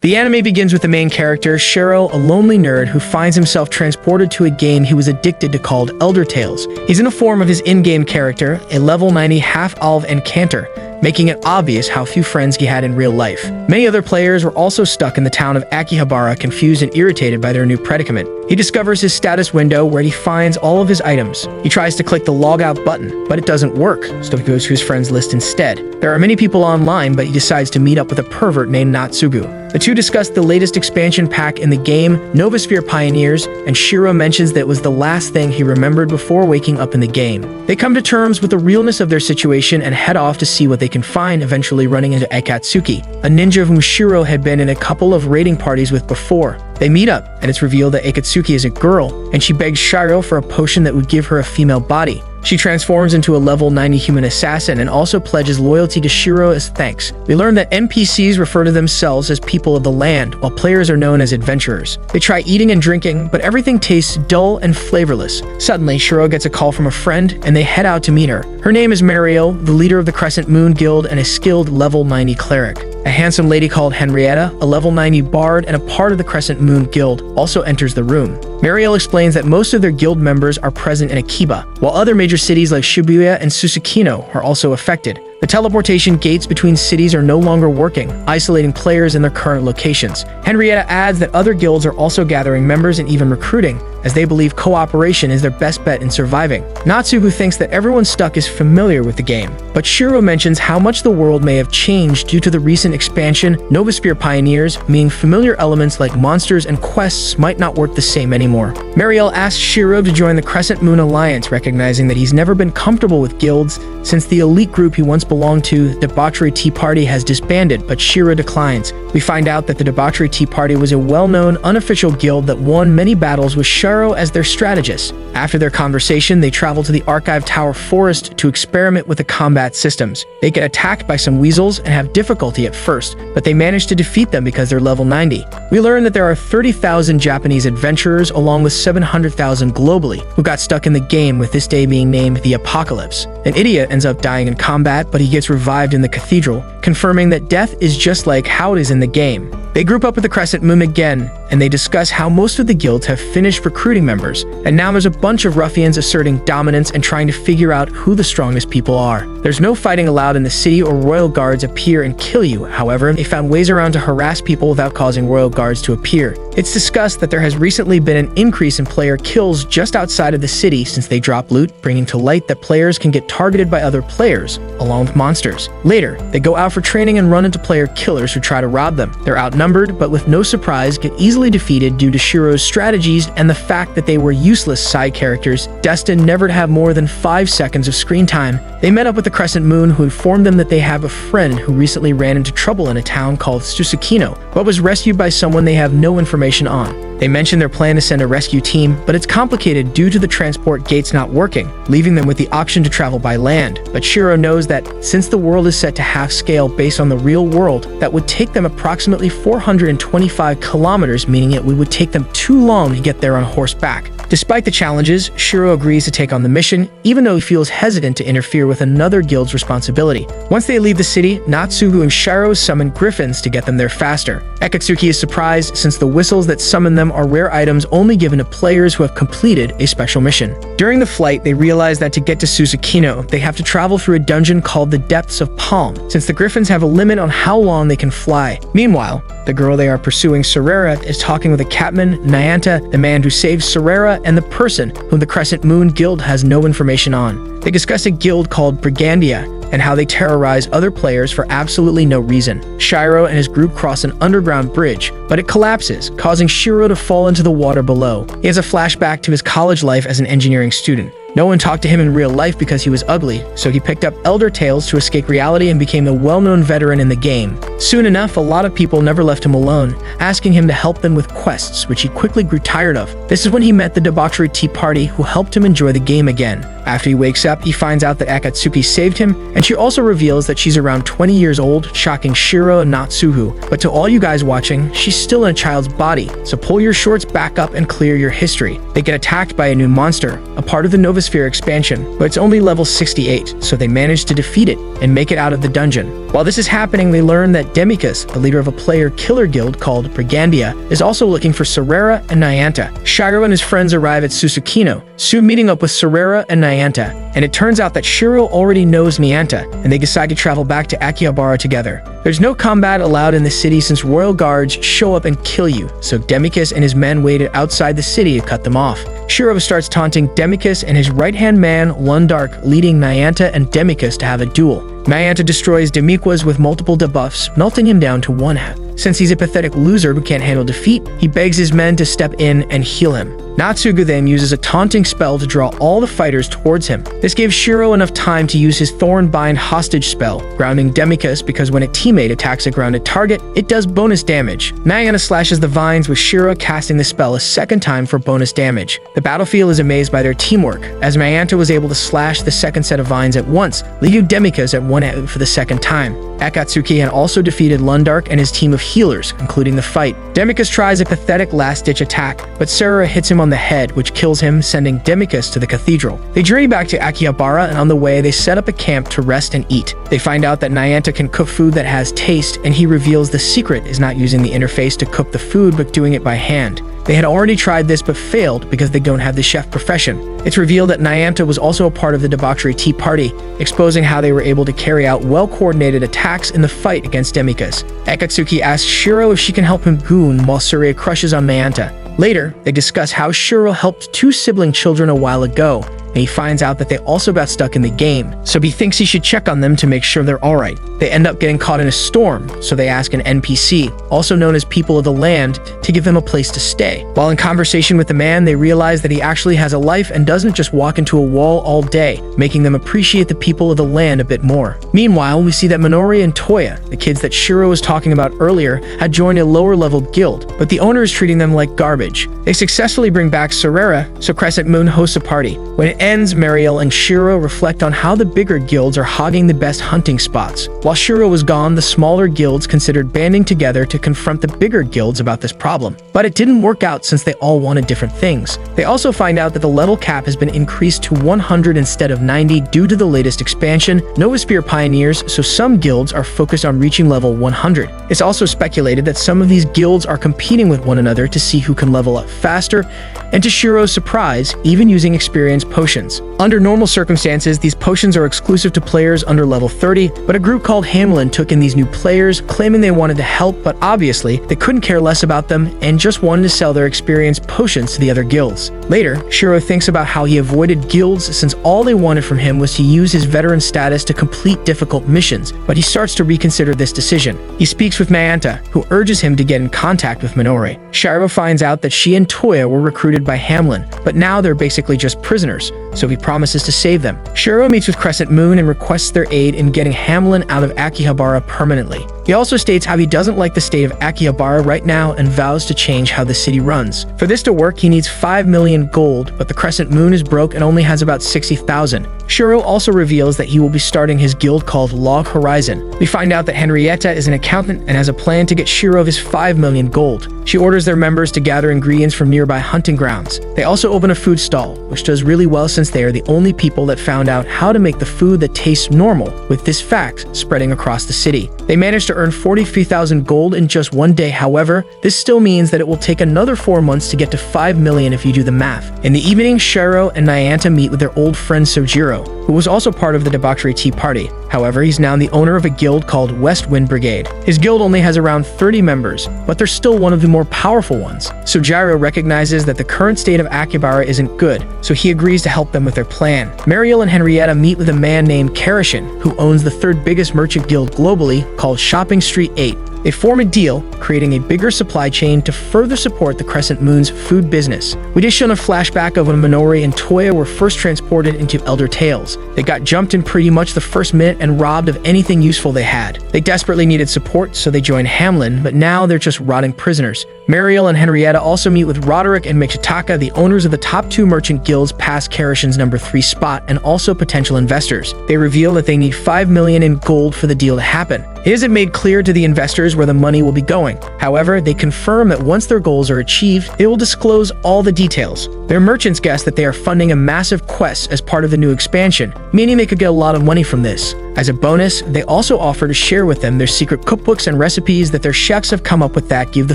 The anime begins with the main character, Shiro, a lonely nerd who finds himself transported to a game he was addicted to called Elder Tales. He's in a form of his in-game character, a level 90 half-elf enchanter, making it obvious how few friends he had in real life. Many other players were also stuck in the town of Akihabara, confused and irritated by their new predicament. He discovers his status window where he finds all of his items. He tries to click the log out button, but it doesn't work, so he goes to his friends list instead. There are many people online, but he decides to meet up with a pervert named Natsugu. The two discuss the latest expansion pack in the game, Novosphere Pioneers, and Shiro mentions that it was the last thing he remembered before waking up in the game. They come to terms with the realness of their situation and head off to see what they can find, eventually running into Akatsuki, a ninja whom Shiro had been in a couple of raiding parties with before. They meet up, and it's revealed that Akatsuki is a girl, and she begs Shiro for a potion that would give her a female body. She transforms into a level 90 human assassin and also pledges loyalty to Shiro as thanks. We learn that NPCs refer to themselves as people of the land, while players are known as adventurers. They try eating and drinking, but everything tastes dull and flavorless. Suddenly, Shiro gets a call from a friend, and they head out to meet her. Her name is Mariel, the leader of the Crescent Moon Guild and a skilled level 90 cleric. A handsome lady called Henrietta, a level 90 bard and a part of the Crescent Moon Guild, also enters the room. Mariel explains that most of their guild members are present in Akiba, while other major cities like Shibuya and Susukino are also affected. The teleportation gates between cities are no longer working, isolating players in their current locations. Henrietta adds that other guilds are also gathering members and even recruiting, as they believe cooperation is their best bet in surviving. Natsugu thinks that everyone stuck is familiar with the game, but Shiro mentions how much the world may have changed due to the recent expansion, Novosphere Pioneers, meaning familiar elements like monsters and quests might not work the same anymore. Mariel asks Shiro to join the Crescent Moon Alliance, recognizing that he's never been comfortable with guilds since the elite group he once belonged to, the Debauchery Tea Party, has disbanded, but Shiro declines. We find out that the Debauchery Tea Party was a well-known, unofficial guild that won many battles with Shiro as their strategist. After their conversation, they travel to the Archive Tower Forest to experiment with the combat systems. They get attacked by some weasels and have difficulty at first, but they manage to defeat them because they're level 90. We learn that there are 30,000 Japanese adventurers along with 700,000 globally who got stuck in the game, with this day being named the Apocalypse. An idiot ends up dying in combat, but he gets revived in the cathedral, confirming that death is just like how it is in the game. They group up with the Crescent Moon again, and they discuss how most of the guilds have finished recruiting members, and now there's a bunch of ruffians asserting dominance and trying to figure out who the strongest people are. There's no fighting allowed in the city, or royal guards appear and kill you. However, they found ways around to harass people without causing royal guards to appear. It's discussed that there has recently been an increase in player kills just outside of the city since they drop loot, bringing to light that players can get targeted by other players, along with monsters. Later, they go out for training and run into player killers who try to rob them. They're outnumbered, but with no surprise, get easily defeated due to Shiro's strategies and the fact that they were useless side characters, destined never to have more than 5 seconds of screen time. They met up with the Crescent Moon, who informed them that they have a friend who recently ran into trouble in a town called Susukino, but was rescued by someone they have no information on. They mention their plan to send a rescue team, but it's complicated due to the transport gates not working, leaving them with the option to travel by land. But Shiro knows that since the world is set to half scale based on the real world, that would take them approximately 425 kilometers, meaning it would take them too long to get there on horseback. Despite the challenges, Shiro agrees to take on the mission, even though he feels hesitant to interfere with another guild's responsibility. Once they leave the city, Natsugu and Shiro summon griffins to get them there faster. Akatsuki is surprised since the whistles that summon them are rare items only given to players who have completed a special mission. During the flight, they realize that to get to Susukino, they have to travel through a dungeon called the Depths of Palm, since the griffins have a limit on how long they can fly. Meanwhile, the girl they are pursuing, Sorera, is talking with a captain, Nyanta, the man who saved Sorera, and the person whom the Crescent Moon Guild has no information on. They discuss a guild called Brigandia and how they terrorize other players for absolutely no reason. Shiro and his group cross an underground bridge, but it collapses, causing Shiro to fall into the water below. He has a flashback to his college life as an engineering student. No one talked to him in real life because he was ugly, so he picked up Elder Tales to escape reality and became a well-known veteran in the game. Soon enough, a lot of people never left him alone, asking him to help them with quests, which he quickly grew tired of. This is when he met the Debauchery Tea Party, who helped him enjoy the game again. After he wakes up, he finds out that Akatsuki saved him, and she also reveals that she's around 20 years old, shocking Shiro and Natsugu. But to all you guys watching, she's still in a child's body, so pull your shorts back up and clear your history. They get attacked by a new monster, a part of the Novosphere expansion, but it's only level 68, so they manage to defeat it and make it out of the dungeon. While this is happening, they learn that Demicus, the leader of a player killer guild called Brigandia, is also looking for Sarera and Nyanta. Shiro and his friends arrive at Susukino, soon meeting up with Sarera and Nyanta, and it turns out that Shiro already knows Nyanta, and they decide to travel back to Akihabara together. There's no combat allowed in the city since royal guards show up and kill you, so Demicus and his men waited outside the city to cut them off. Shiro starts taunting Demicus and his right-hand man, Lundark, leading Nyanta and Demicus to have a duel. Nyanta destroys Demiquas with multiple debuffs, melting him down to 1/2. Since he's a pathetic loser who can't handle defeat, he begs his men to step in and heal him. Natsugu then uses a taunting spell to draw all the fighters towards him. This gives Shiro enough time to use his Thornbind hostage spell, grounding Demicus because when a teammate attacks a grounded target, it does bonus damage. Nyanta slashes the vines with Shiro casting the spell a second time for bonus damage. The battlefield is amazed by their teamwork, as Nyanta was able to slash the second set of vines at once, leaving Demicus at 1 for the second time. Akatsuki had also defeated Lundark and his team of healers, concluding the fight. Demicus tries a pathetic last-ditch attack, but Sarera hits him on the head, which kills him, sending Demicus to the cathedral. They journey back to Akihabara, and on the way, they set up a camp to rest and eat. They find out that Nyanta can cook food that has taste, and he reveals the secret is not using the interface to cook the food, but doing it by hand. They had already tried this but failed because they don't have the chef profession. It's revealed that Nyanta was also a part of the debauchery tea party, exposing how they were able to carry out well-coordinated attacks in the fight against Demicus. Akatsuki asks Shiro if she can help him goon while Surya crushes on Nyanta. Later, they discuss how Shiro helped 2 sibling children a while ago, and he finds out that they also got stuck in the game, so he thinks he should check on them to make sure they're alright. They end up getting caught in a storm, so they ask an NPC, also known as People of the Land, to give them a place to stay. While in conversation with the man, they realize that he actually has a life and doesn't just walk into a wall all day, making them appreciate the people of the land a bit more. Meanwhile, we see that Minori and Toya, the kids that Shiro was talking about earlier, had joined a lower-level guild, but the owner is treating them like garbage. They successfully bring back Sarera, so Crescent Moon hosts a party. When it ends, Mariel and Shiro reflect on how the bigger guilds are hogging the best hunting spots. While Shiro was gone, the smaller guilds considered banding together to confront the bigger guilds about this problem. But it didn't work out since they all wanted different things. They also find out that the level cap has been increased to 100 instead of 90 due to the latest expansion, Novasphere Pioneers, so some guilds are focused on reaching level 100. It's also speculated that some of these guilds are competing with one another to see who can level up faster, and to Shiro's surprise, even using experience potions. Under normal circumstances, these potions are exclusive to players under level 30, but a group called Hamlin took in these new players, claiming they wanted to help, but obviously, they couldn't care less about them and just wanted to sell their experience potions to the other guilds. Later, Shiro thinks about how he avoided guilds since all they wanted from him was to use his veteran status to complete difficult missions, but he starts to reconsider this decision. He speaks with Nyanta, who urges him to get in contact with Minori. Shiro finds out that she and Toya were recruited by Hamlin, but now they're basically just prisoners, so he promises to save them. Shiro meets with Crescent Moon and requests their aid in getting Hamlin out of Akihabara permanently. He also states how he doesn't like the state of Akihabara right now and vows to change how the city runs. For this to work, he needs 5 million gold, but the Crescent Moon is broke and only has about 60,000. Shiro also reveals that he will be starting his guild called Log Horizon. We find out that Henrietta is an accountant and has a plan to get Shiro his 5 million gold. She orders their members to gather ingredients from nearby hunting grounds. They also open a food stall, which does really well since they are the only people that found out how to make the food that tastes normal, with this fact spreading across the city. They managed to earn 43,000 gold in just one day. However, this still means that it will take another 4 months to get to 5 million if you do the math. In the evening, Shiro and Nyanta meet with their old friend Sojiro, who was also part of the debauchery tea party. However, he's now the owner of a guild called West Wind Brigade. His guild only has around 30 members, but they're still one of the more powerful ones. Sojiro recognizes that the current state of Akihabara isn't good, so he agrees to help them with their plan. Mariel and Henrietta meet with a man named Karashin, who owns the 3rd biggest merchant guild globally, called Shopping Street 8. They form a deal, creating a bigger supply chain to further support the Crescent Moon's food business. We just shown a flashback of when Minori and Toya were first transported into Elder Tales. They got jumped in pretty much the first minute and robbed of anything useful they had. They desperately needed support, so they joined Hamlin, but now they're just rotting prisoners. Mariel and Henrietta also meet with Roderick and Michitaka, the owners of the top 2 merchant guilds past Karashin's number 3 spot, and also potential investors. They reveal that they need 5 million in gold for the deal to happen. It isn't made clear to the investors where the money will be going. However, they confirm that once their goals are achieved, they will disclose all the details. Their merchants guess that they are funding a massive quest as part of the new expansion, meaning they could get a lot of money from this. As a bonus, they also offer to share with them their secret cookbooks and recipes that their chefs have come up with that give the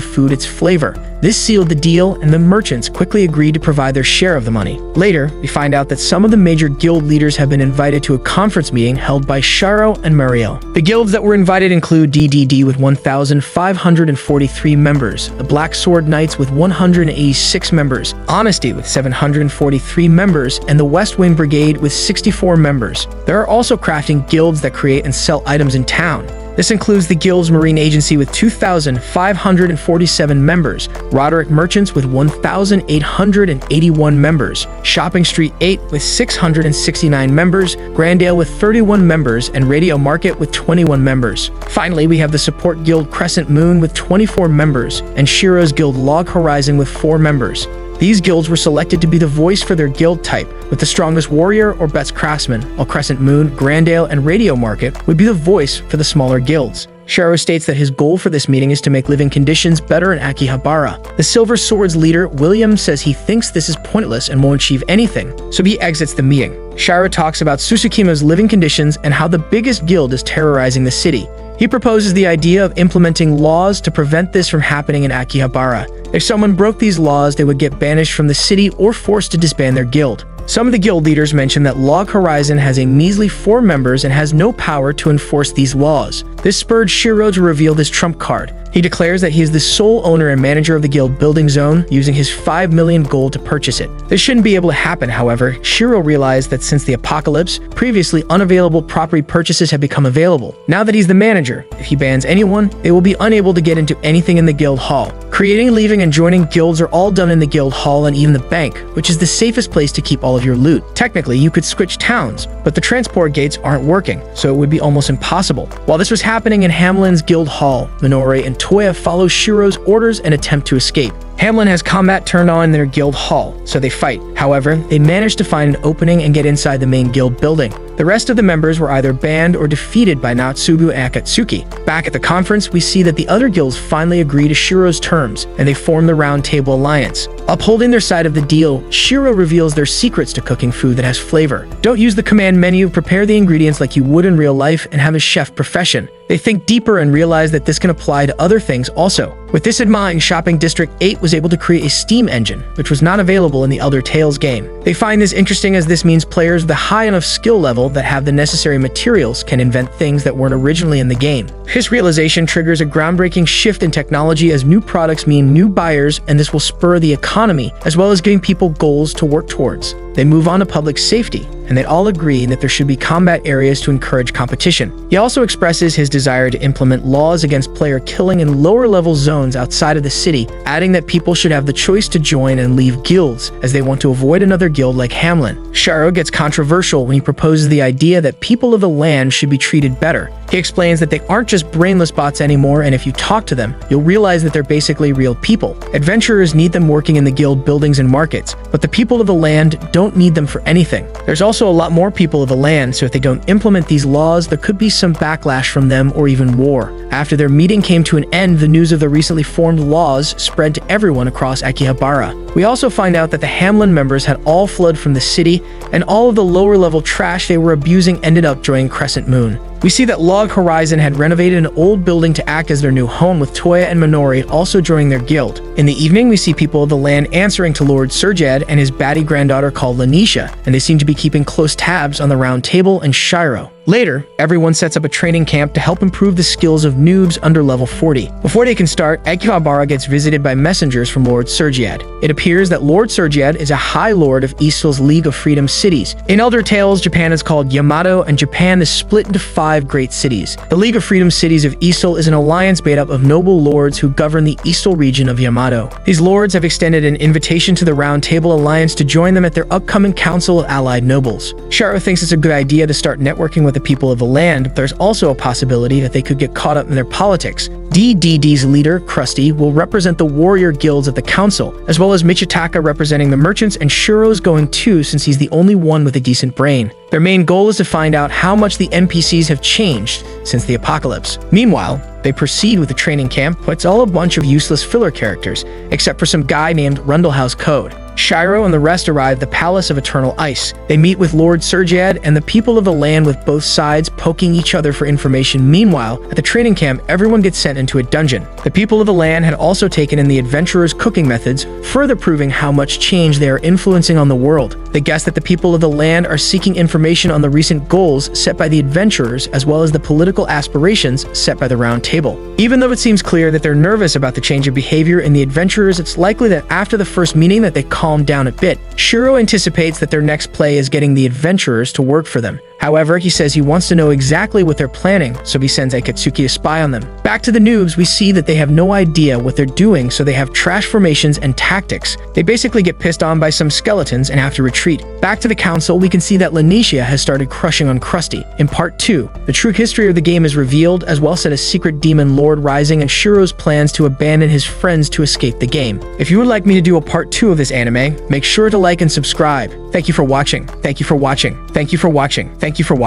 food its flavor. This sealed the deal, and the merchants quickly agreed to provide their share of the money. Later, we find out that some of the major guild leaders have been invited to a conference meeting held by Shiro and Mariel. The guilds that were invited include DDD with 1,543 members, the Black Sword Knights with 186 members, Honesty with 743 members, and the West Wing Brigade with 64 members. There are also crafting guilds that create and sell items in town. This includes the Guild's Marine Agency with 2,547 members, Roderick Merchants with 1,881 members, Shopping Street 8 with 669 members, Grandale with 31 members, and Radio Market with 21 members. Finally, we have the Support Guild Crescent Moon with 24 members, and Shiro's Guild Log Horizon with 4 members. These guilds were selected to be the voice for their guild type, with the strongest warrior or best craftsman, while Crescent Moon, Grandale, and Radio Market would be the voice for the smaller guilds. Shiro states that his goal for this meeting is to make living conditions better in Akihabara. The Silver Swords leader, William, says he thinks this is pointless and won't achieve anything, so he exits the meeting. Shiro talks about Susukino's living conditions and how the biggest guild is terrorizing the city. He proposes the idea of implementing laws to prevent this from happening in Akihabara. If someone broke these laws, they would get banished from the city or forced to disband their guild. Some of the guild leaders mention that Log Horizon has a measly 4 members and has no power to enforce these laws. This spurred Shiro to reveal this trump card. He declares that he is the sole owner and manager of the guild building zone, using his 5 million gold to purchase it. This shouldn't be able to happen, however. Shiro realized that since the apocalypse, previously unavailable property purchases have become available. Now that he's the manager, if he bans anyone, they will be unable to get into anything in the guild hall. Creating, leaving, and joining guilds are all done in the guild hall and even the bank, which is the safest place to keep all of your loot. Technically, you could switch towns, but the transport gates aren't working, so it would be almost impossible. While this was happening in Hamlin's guild hall, Minori and Toya follow Shiro's orders and attempt to escape. Hamlin has combat turned on in their guild hall, so they fight. However, they manage to find an opening and get inside the main guild building. The rest of the members were either banned or defeated by Natsubu and Akatsuki. Back at the conference, we see that the other guilds finally agree to Shiro's terms, and they form the Round Table Alliance. Upholding their side of the deal, Shiro reveals their secrets to cooking food that has flavor. Don't use the command menu, prepare the ingredients like you would in real life, and have a chef profession. They think deeper and realize that this can apply to other things also. With this in mind, Shopping District 8 was able to create a steam engine, which was not available in the Elder Tales game. They find this interesting as this means players with a high enough skill level that have the necessary materials can invent things that weren't originally in the game. This realization triggers a groundbreaking shift in technology as new products mean new buyers, and this will spur the economy, as well as giving people goals to work towards. They move on to public safety, and they all agree that there should be combat areas to encourage competition. He also expresses his desire to implement laws against player killing in lower-level zones outside of the city, adding that people should have the choice to join and leave guilds, as they want to avoid another guild like Hamlin. Shiro gets controversial when he proposes the idea that people of the land should be treated better. He explains that they aren't just brainless bots anymore, and if you talk to them, you'll realize that they're basically real people. Adventurers need them working in the guild buildings and markets, but the people of the land don't need them for anything. There's also a lot more people of the land, so if they don't implement these laws, there could be some backlash from them or even war. After their meeting came to an end, the news of the recently formed laws spread to everyone across Akihabara. We also find out that the Hamlin members had all fled from the city, and all of the lower-level trash they were abusing ended up joining Crescent Moon. We see that Log Horizon had renovated an old building to act as their new home, with Toya and Minori also joining their guild. In the evening, we see people of the land answering to Lord Surjad and his baddie granddaughter called Lanisha, and they seem to be keeping close tabs on the Round Table and Shiro. Later, everyone sets up a training camp to help improve the skills of noobs under level 40. Before they can start, Akihabara gets visited by messengers from Lord Surjad. It appears that Lord Surjad is a High Lord of Eastall's League of Freedom cities. In Elder Tales, Japan is called Yamato, and Japan is split into 5 great cities. The League of Freedom cities of Eastall is an alliance made up of noble lords who govern the Eastall region of Yamato. These lords have extended an invitation to the Round Table Alliance to join them at their upcoming Council of Allied Nobles. Shiro thinks it's a good idea to start networking with the people of the land, but there's also a possibility that they could get caught up in their politics. DDD's leader, Krusty, will represent the warrior guilds at the council, as well as Michitaka representing the merchants, and Shiro's going too since he's the only one with a decent brain. Their main goal is to find out how much the NPCs have changed since the apocalypse. Meanwhile, they proceed with the training camp, but it's all a bunch of useless filler characters, except for some guy named Rundlehouse Code. Shiro and the rest arrive at the Palace of Eternal Ice. They meet with Lord Siezes and the people of the land, with both sides poking each other for information. Meanwhile, at the training camp, everyone gets sent into a dungeon. The people of the land had also taken in the adventurers' cooking methods, further proving how much change they are influencing on the world. They guess that the people of the land are seeking information on the recent goals set by the adventurers, as well as the political aspirations set by the Round Table. Even though it seems clear that they're nervous about the change of behavior in the adventurers, it's likely that after the first meeting that they calm down a bit. Shiro anticipates that their next play is getting the adventurers to work for them. However, he says he wants to know exactly what they're planning, so he sends Akatsuki to spy on them. Back to the noobs, we see that they have no idea what they're doing, so they have trash formations and tactics. They basically get pissed on by some skeletons and have to retreat. Back to the council, we can see that Lanicia has started crushing on Krusty. In part 2, the true history of the game is revealed, as well as a secret demon lord rising and Shiro's plans to abandon his friends to escape the game. If you would like me to do a part 2 of this anime, make sure to like and subscribe. Thank you for watching. Thank you for watching. Thank you for watching. Thank you for watching.